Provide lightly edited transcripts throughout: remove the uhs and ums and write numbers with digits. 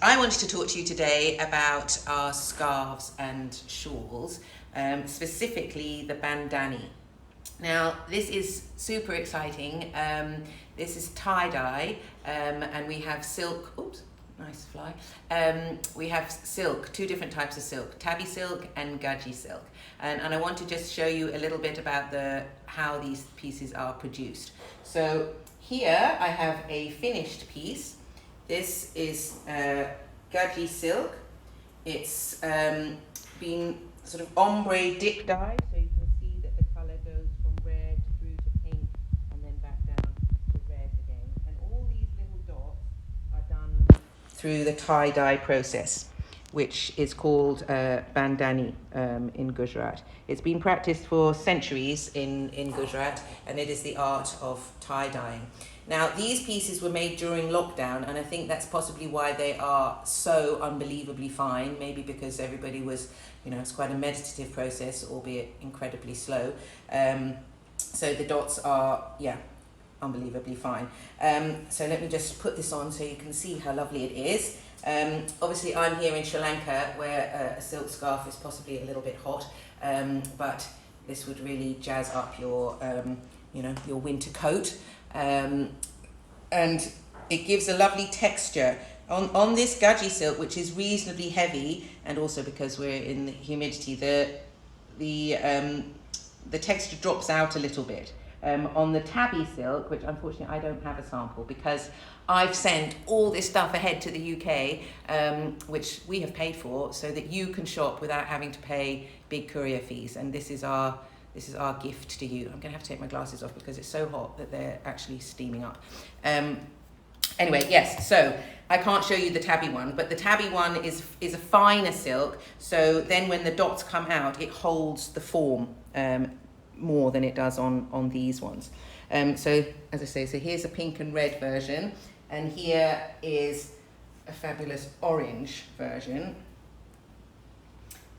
I wanted to talk to you today about our scarves and shawls, specifically the Bhandani. Now, this is super exciting. This is tie-dye, and we have silk. Oops, nice fly. We have silk, two different types of silk, Tabby silk and Gajji silk. And I want to just show you a little bit about how these pieces are produced. So here I have a finished piece. This is Gajji silk. It's been sort of ombre dip dyed, so you can see that the colour goes from red through to pink and then back down to red again. And all these little dots are done through the tie-dye process, which is called Bhandani in Gujarat. It's been practiced for centuries in Gujarat, and it is the art of tie-dyeing. Now, these pieces were made during lockdown, and I think that's possibly why they are so unbelievably fine, maybe because everybody was, it's quite a meditative process, albeit incredibly slow. So the dots are, unbelievably fine. So let me just put this on so you can see how lovely it is. Obviously, I'm here in Sri Lanka, where a silk scarf is possibly a little bit hot, but this would really jazz up your winter coat. And it gives a lovely texture on this Gajji silk, which is reasonably heavy, and also because we're in the humidity, the texture drops out a little bit. On the Tabby silk, which unfortunately I don't have a sample because I've sent all this stuff ahead to the UK, which we have paid for, so that you can shop without having to pay big courier fees. And this is our gift to you. I'm going to have to take my glasses off because it's so hot that they're actually steaming up. Anyway, yes, so I can't show you the Tabby one, but the Tabby one is a finer silk. So then when the dots come out, it holds the form more than it does on these ones. So as I say, so here's a pink and red version, and here is a fabulous orange version.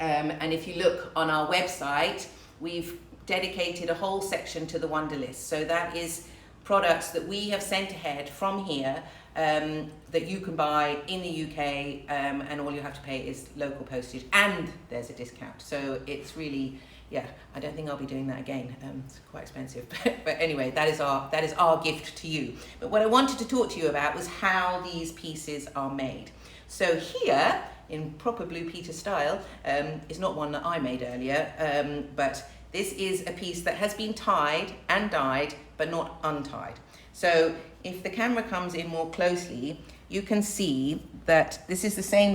And if you look on our website, we've dedicated a whole section to the Wonder List. So that is products that we have sent ahead from here that you can buy in the UK, and all you have to pay is local postage, and there's a discount. So it's really, I don't think I'll be doing that again. It's quite expensive, but anyway, that is our gift to you. But what I wanted to talk to you about was how these pieces are made. So here, in proper Blue Peter style, is not one that I made earlier, but this is a piece that has been tied and dyed, but not untied. So if the camera comes in more closely, you can see that this is the same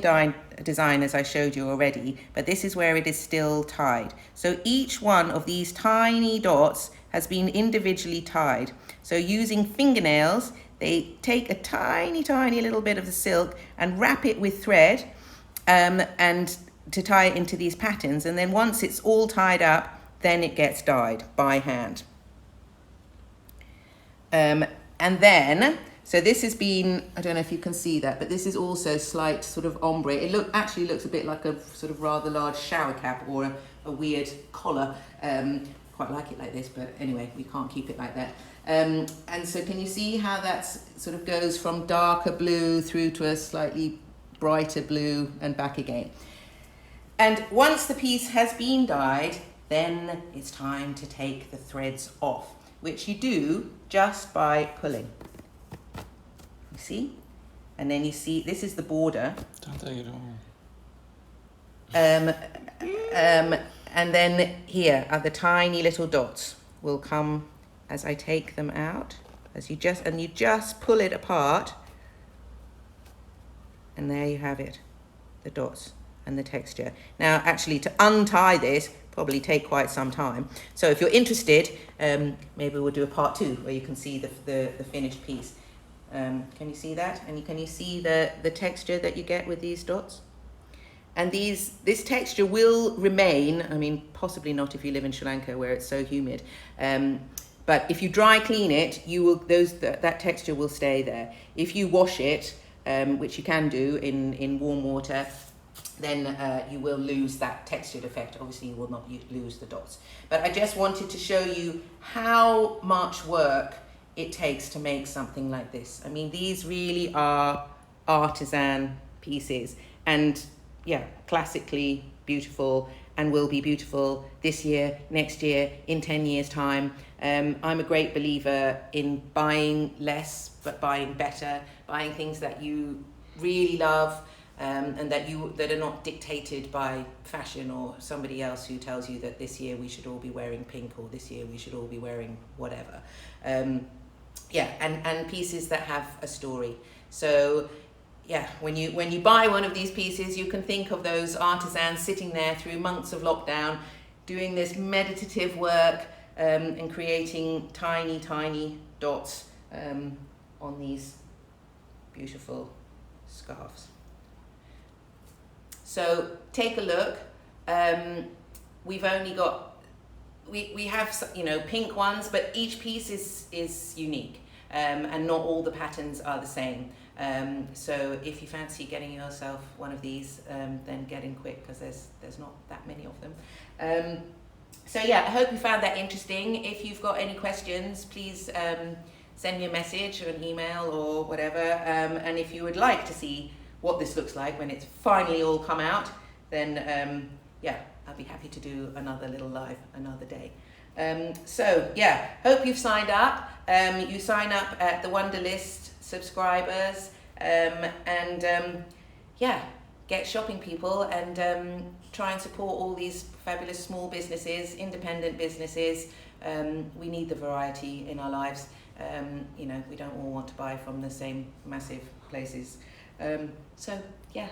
design as I showed you already, but this is where it is still tied. So each one of these tiny dots has been individually tied. So using fingernails, they take a tiny, tiny little bit of the silk and wrap it with thread, and to tie it into these patterns. And then once it's all tied up, then it gets dyed by hand. And then, so this has been, I don't know if you can see that, but this is also slight sort of ombre. It actually looks a bit like a sort of rather large shower cap or a weird collar. Quite like it like this, but anyway, we can't keep it like that. And so can you see how that sort of goes from darker blue through to a slightly brighter blue and back again? And once the piece has been dyed, then it's time to take the threads off, which you do just by pulling. You see? And then you see, this is the border. Don't take it all. And then here are the tiny little dots will come as I take them out, you just pull it apart, and there you have it, the dots and the texture. Now, actually, to untie this probably take quite some time. So if you're interested, maybe we'll do a part 2 where you can see the finished piece. Can you see that? And can you see the texture that you get with these dots? And this texture will remain, I mean, possibly not if you live in Sri Lanka where it's so humid, but if you dry clean it, that texture will stay there. If you wash it, which you can do in warm water, then you will lose that textured effect. Obviously, you will not lose the dots. But I just wanted to show you how much work it takes to make something like this. I mean, these really are artisan pieces, and yeah, classically beautiful, and will be beautiful this year, next year, in 10 years' time. I'm a great believer in buying less but buying better, buying things that you really love, and that are not dictated by fashion or somebody else who tells you that this year we should all be wearing pink, or this year we should all be wearing whatever. And pieces that have a story. So yeah, when you buy one of these pieces, you can think of those artisans sitting there through months of lockdown, doing this meditative work, and creating tiny dots on these beautiful scarves. So take a look. We've only got, we have, you know, pink ones, but each piece is unique, and not all the patterns are the same. So if you fancy getting yourself one of these, then get in quick, because there's not that many of them. So yeah, I hope you found that interesting. If you've got any questions, please send me a message or an email or whatever. And if you would like to see what this looks like when it's finally all come out, then yeah, I'll be happy to do another little live another day. So yeah, hope you've signed up. You sign up at the Wonderlist subscribers, and yeah, get shopping, people, and try and support all these fabulous small businesses, independent businesses. We need the variety in our lives. You know, we don't all want to buy from the same massive places. So yeah,